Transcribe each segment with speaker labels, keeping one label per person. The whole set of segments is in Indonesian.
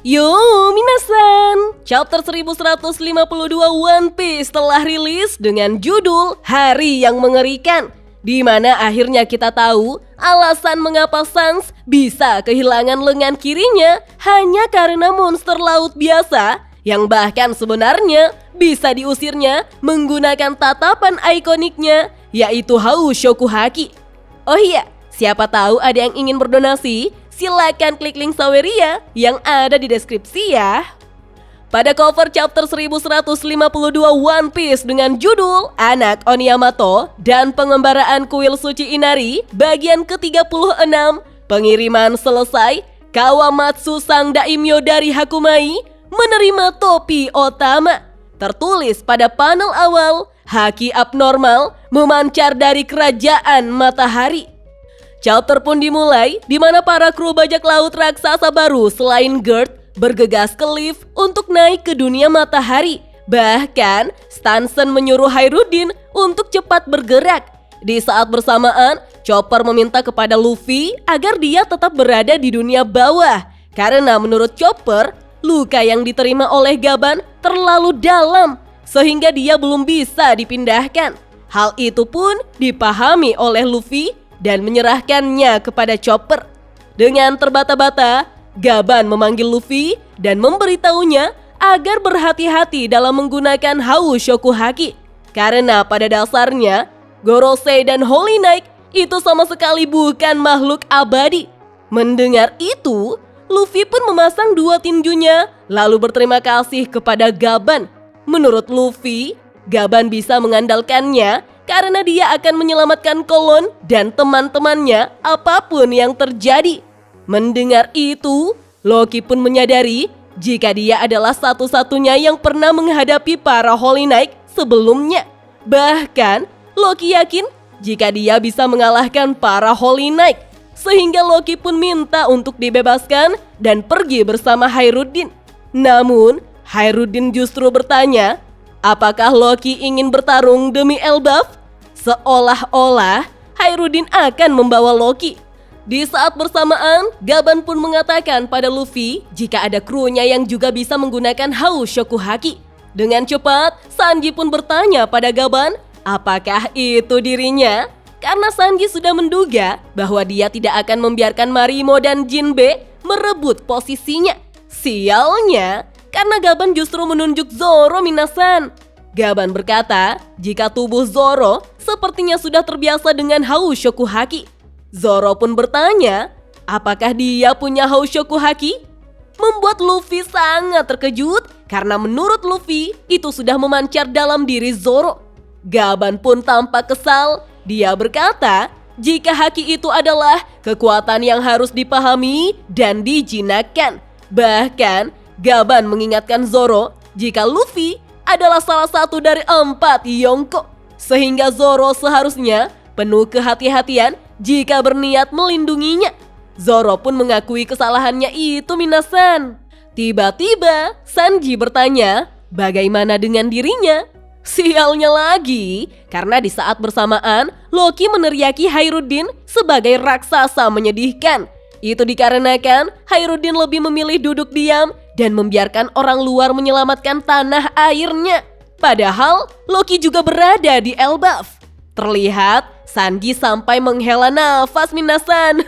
Speaker 1: Yo, minasan! Chapter 1152 One Piece telah rilis dengan judul Hari yang Mengerikan, di mana akhirnya kita tahu alasan mengapa Shanks bisa kehilangan lengan kirinya hanya karena monster laut biasa yang bahkan sebenarnya bisa diusirnya menggunakan tatapan ikoniknya, yaitu Haushoku Haki. Oh iya, siapa tahu ada yang ingin berdonasi? Silakan klik link Saweria yang ada di deskripsi ya. Pada cover chapter 1152 One Piece dengan judul Anak Oniyamato dan pengembaraan kuil suci Inari bagian ke-36, pengiriman selesai, Kawamatsu sang daimyo dari Hakumai menerima topi Otama. Tertulis pada panel awal, haki abnormal memancar dari kerajaan matahari. Chapter pun dimulai di mana para kru bajak laut raksasa baru selain Gert bergegas ke lift untuk naik ke dunia matahari. Bahkan Stanson menyuruh Hairudin untuk cepat bergerak. Di saat bersamaan, Chopper meminta kepada Luffy agar dia tetap berada di dunia bawah. Karena menurut Chopper, luka yang diterima oleh Gaban terlalu dalam sehingga dia belum bisa dipindahkan. Hal itu pun dipahami oleh Luffy dan menyerahkannya kepada Chopper. Dengan terbata-bata, Gaban memanggil Luffy dan memberitahunya agar berhati-hati dalam menggunakan Haushoku Haki. Karena pada dasarnya, Gorosei dan Holy Knight itu sama sekali bukan makhluk abadi. Mendengar itu, Luffy pun memasang dua tinjunya lalu berterima kasih kepada Gaban. Menurut Luffy, Gaban bisa mengandalkannya karena dia akan menyelamatkan Kolon dan teman-temannya apapun yang terjadi. Mendengar itu, Loki pun menyadari jika dia adalah satu-satunya yang pernah menghadapi para Holy Knight sebelumnya. Bahkan, Loki yakin jika dia bisa mengalahkan para Holy Knight. Sehingga Loki pun minta untuk dibebaskan dan pergi bersama Hairudin. Namun, Hairudin justru bertanya, apakah Loki ingin bertarung demi Elbaf? Seolah-olah Hairudin akan membawa Loki. Di saat bersamaan, Gaban pun mengatakan pada Luffy jika ada krunya yang juga bisa menggunakan Haushoku Haki. Dengan cepat, Sanji pun bertanya pada Gaban, apakah itu dirinya? Karena Sanji sudah menduga bahwa dia tidak akan membiarkan Marimo dan Jinbe merebut posisinya. Sialnya, karena Gaban justru menunjuk Zoro minasan. Gaban berkata jika tubuh Zoro sepertinya sudah terbiasa dengan Haushoku Haki. Zoro pun bertanya, apakah dia punya Haushoku Haki? Membuat Luffy sangat terkejut karena menurut Luffy itu sudah memancar dalam diri Zoro. Gaban pun tampak kesal. Dia berkata jika haki itu adalah kekuatan yang harus dipahami dan dijinakkan. Bahkan Gaban mengingatkan Zoro jika Luffy adalah salah satu dari 4 Yonko. Sehingga Zoro seharusnya penuh kehati-hatian jika berniat melindunginya. Zoro pun mengakui kesalahannya itu minasan. Tiba-tiba Sanji bertanya, bagaimana dengan dirinya? Sialnya lagi, karena di saat bersamaan Loki meneriaki Hairudin sebagai raksasa menyedihkan. Itu dikarenakan Hairudin lebih memilih duduk diam dan membiarkan orang luar menyelamatkan tanah airnya. Padahal Loki juga berada di Elbaf. Terlihat Sanji sampai menghela nafas minasan.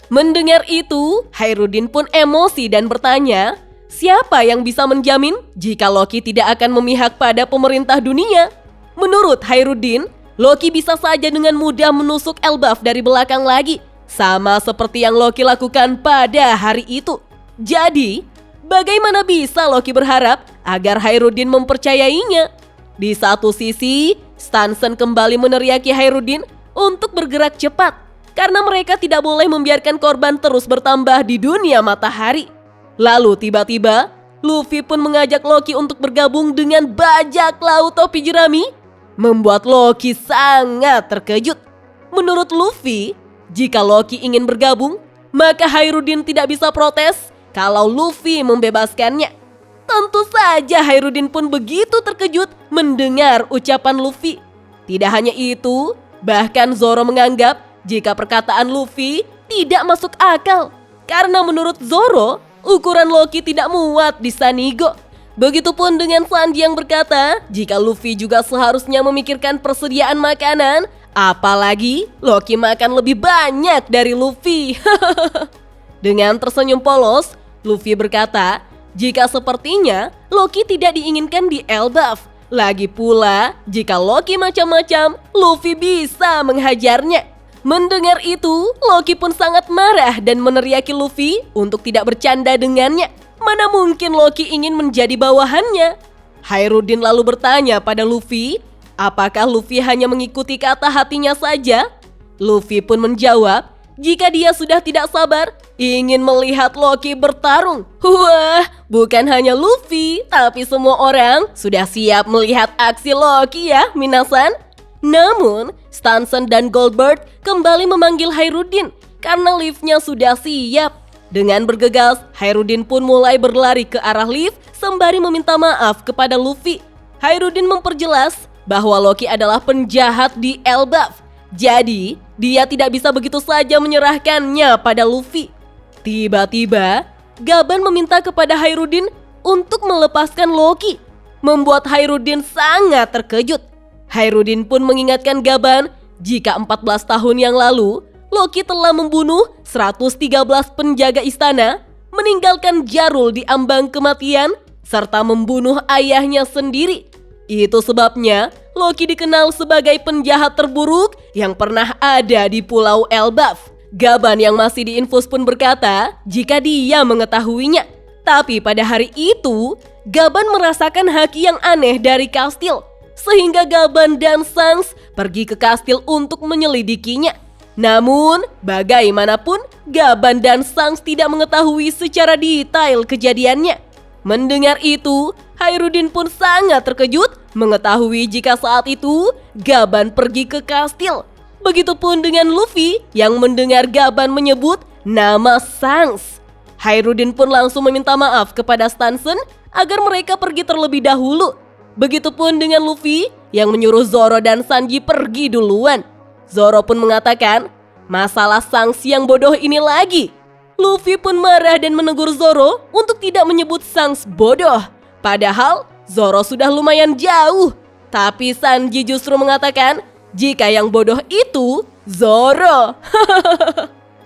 Speaker 1: Mendengar itu, Hairudin pun emosi dan bertanya, siapa yang bisa menjamin jika Loki tidak akan memihak pada pemerintah dunia? Menurut Hairudin, Loki bisa saja dengan mudah menusuk Elbaf dari belakang lagi. Sama seperti yang Loki lakukan pada hari itu. Jadi, bagaimana bisa Loki berharap agar Hairudin mempercayainya? Di satu sisi, Stanson kembali meneriaki Hairudin untuk bergerak cepat. Karena mereka tidak boleh membiarkan korban terus bertambah di dunia matahari. Lalu tiba-tiba, Luffy pun mengajak Loki untuk bergabung dengan bajak laut topi jerami. Membuat Loki sangat terkejut. Menurut Luffy, jika Loki ingin bergabung, maka Hairudin tidak bisa protes kalau Luffy membebaskannya. Tentu saja Hairudin pun begitu terkejut mendengar ucapan Luffy. Tidak hanya itu, bahkan Zoro menganggap jika perkataan Luffy tidak masuk akal. Karena menurut Zoro, ukuran Loki tidak muat di Sanigo. Begitupun dengan Sanji yang berkata, jika Luffy juga seharusnya memikirkan persediaan makanan, apalagi Loki makan lebih banyak dari Luffy. Dengan tersenyum polos, Luffy berkata, jika sepertinya Loki tidak diinginkan di Elbaf. Lagi pula, jika Loki macam-macam, Luffy bisa menghajarnya. Mendengar itu, Loki pun sangat marah dan meneriaki Luffy untuk tidak bercanda dengannya. Mana mungkin Loki ingin menjadi bawahannya? Hairudin lalu bertanya pada Luffy, apakah Luffy hanya mengikuti kata hatinya saja? Luffy pun menjawab, jika dia sudah tidak sabar, ingin melihat Loki bertarung. Wah, bukan hanya Luffy, tapi semua orang sudah siap melihat aksi Loki ya, minasan. Namun, Stanson dan Goldberg kembali memanggil Hairudin karena liftnya sudah siap. Dengan bergegas, Hairudin pun mulai berlari ke arah lift sembari meminta maaf kepada Luffy. Hairudin memperjelas bahwa Loki adalah penjahat di Elbaf. Jadi, dia tidak bisa begitu saja menyerahkannya pada Luffy. Tiba-tiba, Gaban meminta kepada Hairudin untuk melepaskan Loki, membuat Hairudin sangat terkejut. Hairudin pun mengingatkan Gaban jika 14 tahun yang lalu, Loki telah membunuh 113 penjaga istana, meninggalkan Jarul di ambang kematian, serta membunuh ayahnya sendiri. Itu sebabnya Loki dikenal sebagai penjahat terburuk yang pernah ada di Pulau Elbaf. Gaban yang masih di infus pun berkata jika dia mengetahuinya. Tapi pada hari itu, Gaban merasakan haki yang aneh dari kastil, sehingga Gaban dan Shanks pergi ke kastil untuk menyelidikinya. Namun, bagaimanapun, Gaban dan Shanks tidak mengetahui secara detail kejadiannya. Mendengar itu, Hairudin pun sangat terkejut mengetahui jika saat itu Gaban pergi ke kastil. Begitupun dengan Luffy yang mendengar Gaban menyebut nama Shanks. Hairudin pun langsung meminta maaf kepada Stanson agar mereka pergi terlebih dahulu. Begitupun dengan Luffy yang menyuruh Zoro dan Sanji pergi duluan. Zoro pun mengatakan, masalah Shanks yang bodoh ini lagi. Luffy pun marah dan menegur Zoro untuk tidak menyebut Shanks bodoh. Padahal Zoro sudah lumayan jauh. Tapi Sanji justru mengatakan jika yang bodoh itu Zoro.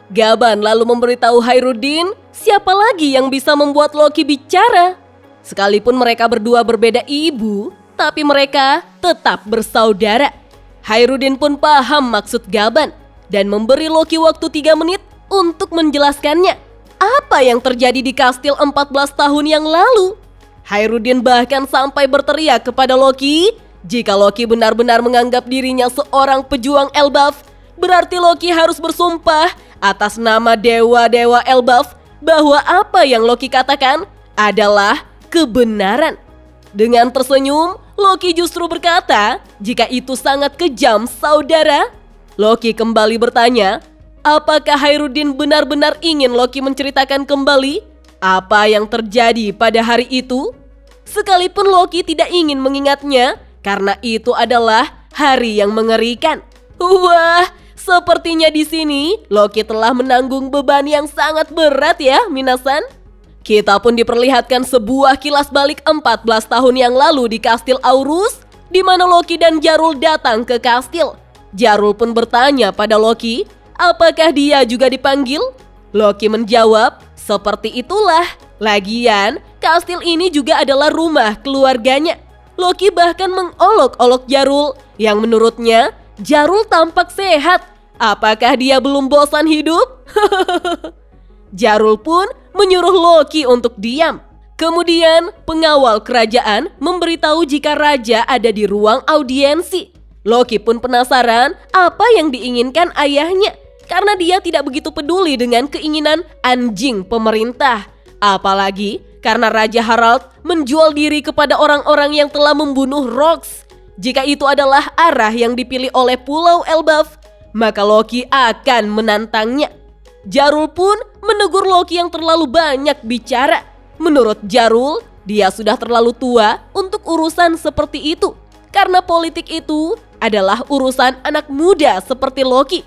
Speaker 1: Gaban lalu memberitahu Hairudin siapa lagi yang bisa membuat Loki bicara. Sekalipun mereka berdua berbeda ibu, tapi mereka tetap bersaudara. Hairudin pun paham maksud Gaban dan memberi Loki waktu 3 menit untuk menjelaskannya apa yang terjadi di kastil 14 tahun yang lalu. Hairudin bahkan sampai berteriak kepada Loki, jika Loki benar-benar menganggap dirinya seorang pejuang Elbaf, berarti Loki harus bersumpah atas nama dewa-dewa Elbaf bahwa apa yang Loki katakan adalah kebenaran. Dengan tersenyum, Loki justru berkata, jika itu sangat kejam, saudara. Loki kembali bertanya, apakah Hairudin benar-benar ingin Loki menceritakan kembali apa yang terjadi pada hari itu? Sekalipun Loki tidak ingin mengingatnya, karena itu adalah hari yang mengerikan. Wah, sepertinya di sini Loki telah menanggung beban yang sangat berat ya, minasan. Kita pun diperlihatkan sebuah kilas balik 14 tahun yang lalu di kastil Aurus, di mana Loki dan Jarul datang ke kastil. Jarul pun bertanya pada Loki, apakah dia juga dipanggil? Loki menjawab, seperti itulah. Lagian, kastil ini juga adalah rumah keluarganya. Loki bahkan mengolok-olok Jarul, yang menurutnya Jarul tampak sehat. Apakah dia belum bosan hidup? Jarul pun menyuruh Loki untuk diam. Kemudian pengawal kerajaan memberitahu jika raja ada di ruang audiensi. Loki pun penasaran apa yang diinginkan ayahnya, karena dia tidak begitu peduli dengan keinginan anjing pemerintah. Apalagi karena Raja Harald menjual diri kepada orang-orang yang telah membunuh Rox. Jika itu adalah arah yang dipilih oleh Pulau Elbaf, maka Loki akan menantangnya. Jarul pun menegur Loki yang terlalu banyak bicara. Menurut Jarul, dia sudah terlalu tua untuk urusan seperti itu. Karena politik itu adalah urusan anak muda seperti Loki.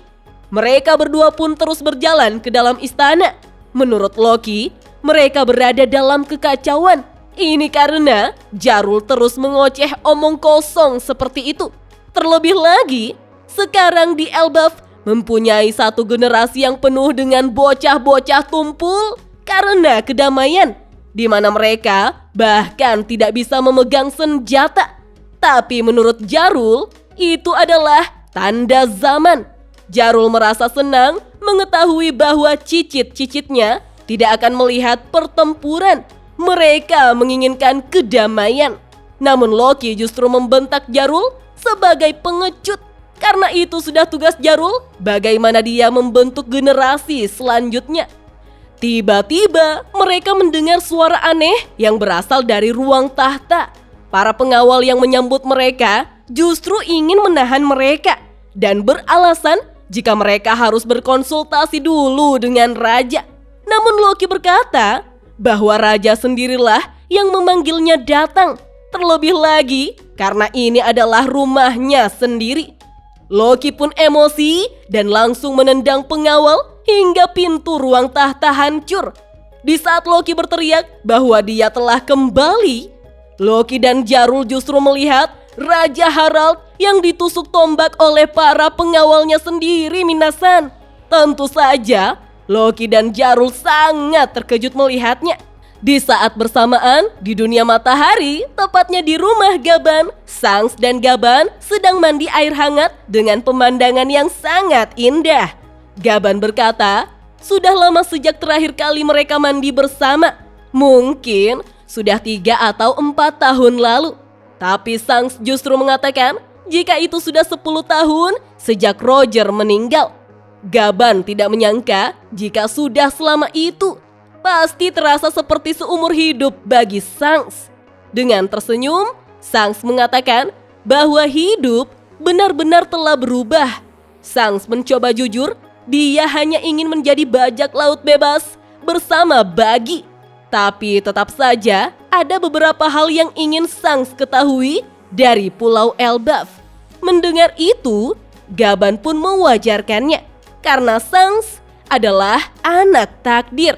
Speaker 1: Mereka berdua pun terus berjalan ke dalam istana. Menurut Loki, mereka berada dalam kekacauan. Ini karena Jarul terus mengoceh omong kosong seperti itu. Terlebih lagi, sekarang di Elbaf mempunyai satu generasi yang penuh dengan bocah-bocah tumpul karena kedamaian, di mana mereka bahkan tidak bisa memegang senjata. Tapi menurut Jarul, itu adalah tanda zaman. Jarul merasa senang mengetahui bahwa cicit-cicitnya tidak akan melihat pertempuran. Mereka menginginkan kedamaian. Namun Loki justru membentak Jarul sebagai pengecut. Karena itu sudah tugas Jarul bagaimana dia membentuk generasi selanjutnya. Tiba-tiba mereka mendengar suara aneh yang berasal dari ruang tahta. Para pengawal yang menyambut mereka justru ingin menahan mereka dan beralasan jika mereka harus berkonsultasi dulu dengan raja. Namun Loki berkata bahwa raja sendirilah yang memanggilnya datang. Terlebih lagi karena ini adalah rumahnya sendiri. Loki pun emosi dan langsung menendang pengawal hingga pintu ruang tahta hancur. Di saat Loki berteriak bahwa dia telah kembali, Loki dan Jarul justru melihat Raja Harald yang ditusuk tombak oleh para pengawalnya sendiri, Minasan. Tentu saja Loki dan Jarul sangat terkejut melihatnya. Di saat bersamaan di dunia matahari, tepatnya di rumah Gaban, Sangs dan Gaban sedang mandi air hangat dengan pemandangan yang sangat indah. Gaban berkata, sudah lama sejak terakhir kali mereka mandi bersama. Mungkin sudah 3 atau 4 tahun lalu. Tapi Sangs justru mengatakan jika itu sudah 10 tahun sejak Roger meninggal. Gaban tidak menyangka jika sudah selama itu. Pasti terasa seperti seumur hidup bagi Sangs. Dengan tersenyum, Sangs mengatakan bahwa hidup benar-benar telah berubah. Sangs mencoba jujur, dia hanya ingin menjadi bajak laut bebas bersama Bagi. Tapi tetap saja ada beberapa hal yang ingin Sangs ketahui dari Pulau Elbaf. Mendengar itu, Gaban pun mewajarkannya karena Sangs adalah anak takdir.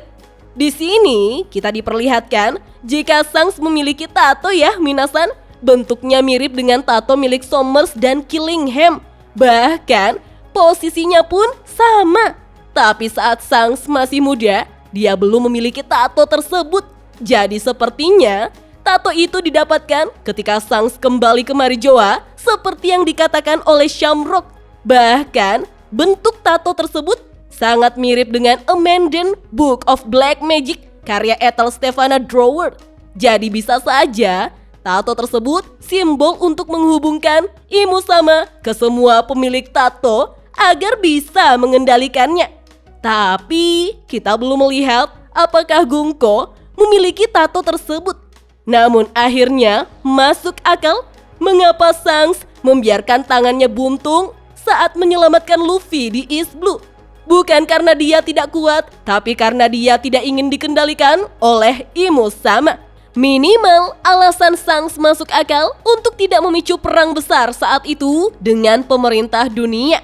Speaker 1: Di sini kita diperlihatkan jika Sangs memiliki tato ya Minasan. Bentuknya mirip dengan tato milik Somers dan Killingham. Bahkan posisinya pun sama. Tapi saat Sangs masih muda, dia belum memiliki tato tersebut. Jadi sepertinya tato itu didapatkan ketika Sangs kembali ke Marijoa seperti yang dikatakan oleh Shamrock. Bahkan bentuk tato tersebut sangat mirip dengan Amended Book of Black Magic karya Ethel Stefana Drower. Jadi bisa saja tato tersebut simbol untuk menghubungkan Imu Sama ke semua pemilik tato agar bisa mengendalikannya. Tapi kita belum melihat apakah Gungko memiliki tato tersebut. Namun akhirnya masuk akal mengapa Sangs membiarkan tangannya buntung saat menyelamatkan Luffy di East Blue. Bukan karena dia tidak kuat, tapi karena dia tidak ingin dikendalikan oleh Imu Sama. Minimal alasan Sangs masuk akal untuk tidak memicu perang besar saat itu dengan pemerintah dunia.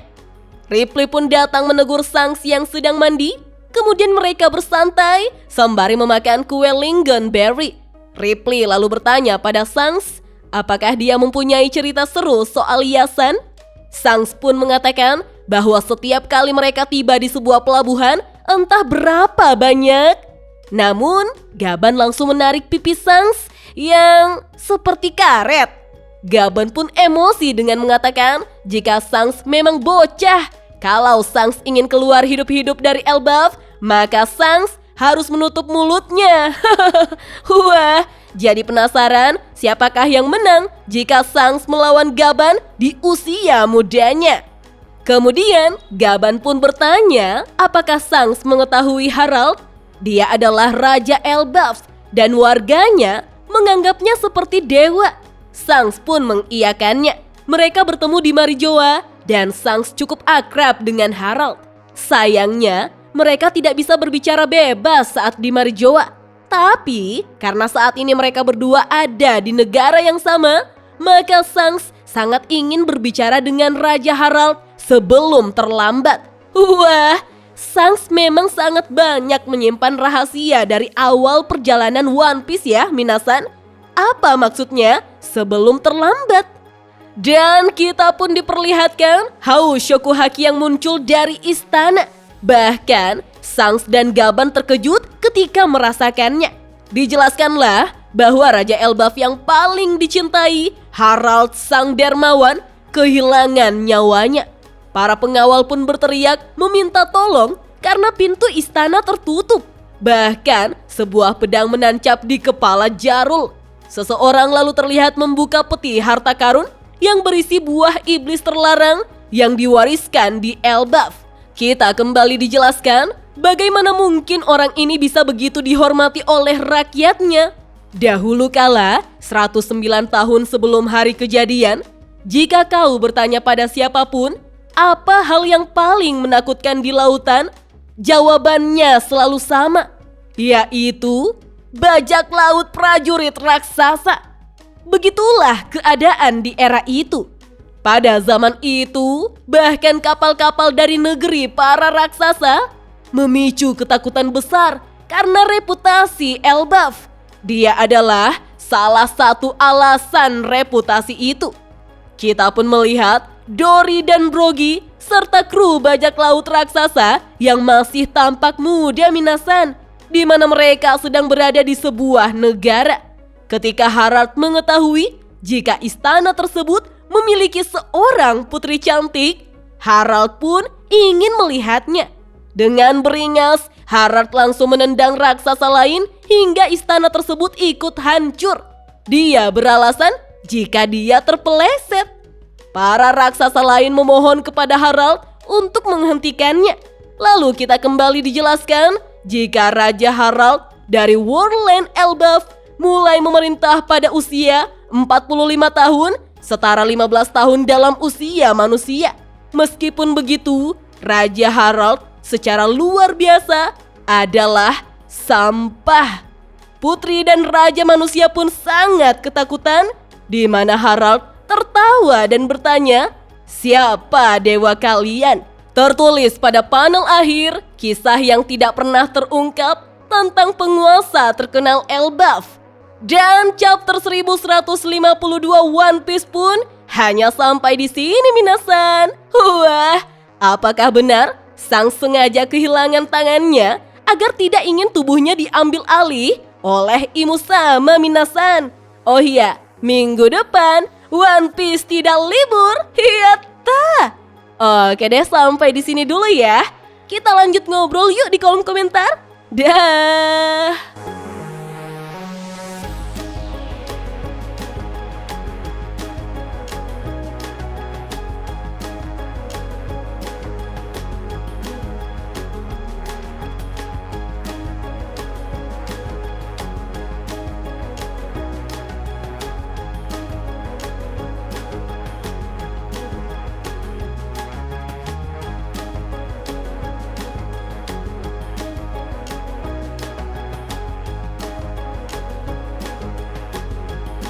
Speaker 1: Ripley pun datang menegur Sangs yang sedang mandi. Kemudian mereka bersantai sembari memakan kue lingonberry. Ripley lalu bertanya pada Sangs apakah dia mempunyai cerita seru soal Yasan. Sangs pun mengatakan bahwa setiap kali mereka tiba di sebuah pelabuhan, entah berapa banyak. Namun Gaban langsung menarik pipi Sangs yang seperti karet. Gaban pun emosi dengan mengatakan jika Sangs memang bocah. Kalau Sangs ingin keluar hidup-hidup dari Elbaf, maka Sangs harus menutup mulutnya. Wah, jadi penasaran siapakah yang menang jika Sangs melawan Gaban di usia mudanya. Kemudian Gaban pun bertanya apakah Sangs mengetahui Harald. Dia adalah Raja Elbaf dan warganya menganggapnya seperti dewa. Sangs pun mengiyakannya. Mereka bertemu di Marijoa dan Sangs cukup akrab dengan Harald. Sayangnya, mereka tidak bisa berbicara bebas saat di Marijoa. Tapi, karena saat ini mereka berdua ada di negara yang sama, maka Sangs sangat ingin berbicara dengan Raja Harald sebelum terlambat. Wah, Shanks memang sangat banyak menyimpan rahasia dari awal perjalanan One Piece ya, minasan. Apa maksudnya? Sebelum terlambat. Dan kita pun diperlihatkan haus Shokuhaki yang muncul dari istana. Bahkan, Shanks dan Gaban terkejut ketika merasakannya. Dijelaskanlah bahwa Raja Elbaf yang paling dicintai, Harald Sang Dermawan, kehilangan nyawanya. Para pengawal pun berteriak meminta tolong karena pintu istana tertutup. Bahkan sebuah pedang menancap di kepala Jarul. Seseorang lalu terlihat membuka peti harta karun yang berisi buah iblis terlarang yang diwariskan di Elbaf. Kita kembali dijelaskan bagaimana mungkin orang ini bisa begitu dihormati oleh rakyatnya. Dahulu kala, 109 tahun sebelum hari kejadian, jika kau bertanya pada siapapun, apa hal yang paling menakutkan di lautan? Jawabannya selalu sama, yaitu bajak laut prajurit raksasa. Begitulah keadaan di era itu. Pada zaman itu, bahkan kapal-kapal dari negeri para raksasa memicu ketakutan besar karena reputasi Elbaf. Dia adalah salah satu alasan reputasi itu. Kita pun melihat Dory dan Brogy serta kru bajak laut raksasa yang masih tampak muda minasan, di mana mereka sedang berada di sebuah negara. Ketika Harald mengetahui jika istana tersebut memiliki seorang putri cantik, Harald pun ingin melihatnya. Dengan beringas, Harald langsung menendang raksasa lain hingga istana tersebut ikut hancur. Dia beralasan jika dia terpeleset. Para raksasa lain memohon kepada Harald untuk menghentikannya. Lalu kita kembali dijelaskan jika Raja Harald dari Worldland Elbaf mulai memerintah pada usia 45 tahun, setara 15 tahun dalam usia manusia. Meskipun begitu, Raja Harald secara luar biasa adalah sampah. Putri dan Raja manusia pun sangat ketakutan, di mana Harald tertawa dan bertanya, "Siapa dewa kalian?" Tertulis pada panel akhir, kisah yang tidak pernah terungkap tentang penguasa terkenal Elbaf. Dan chapter 1152 One Piece pun hanya sampai di sini minasan. Wah, apakah benar Sang sengaja kehilangan tangannya agar tidak ingin tubuhnya diambil alih oleh Imusama minasan? Oh iya, minggu depan One Piece tidak libur, yatta. Oke deh, sampai di sini dulu ya. Kita lanjut ngobrol yuk di kolom komentar. Dah.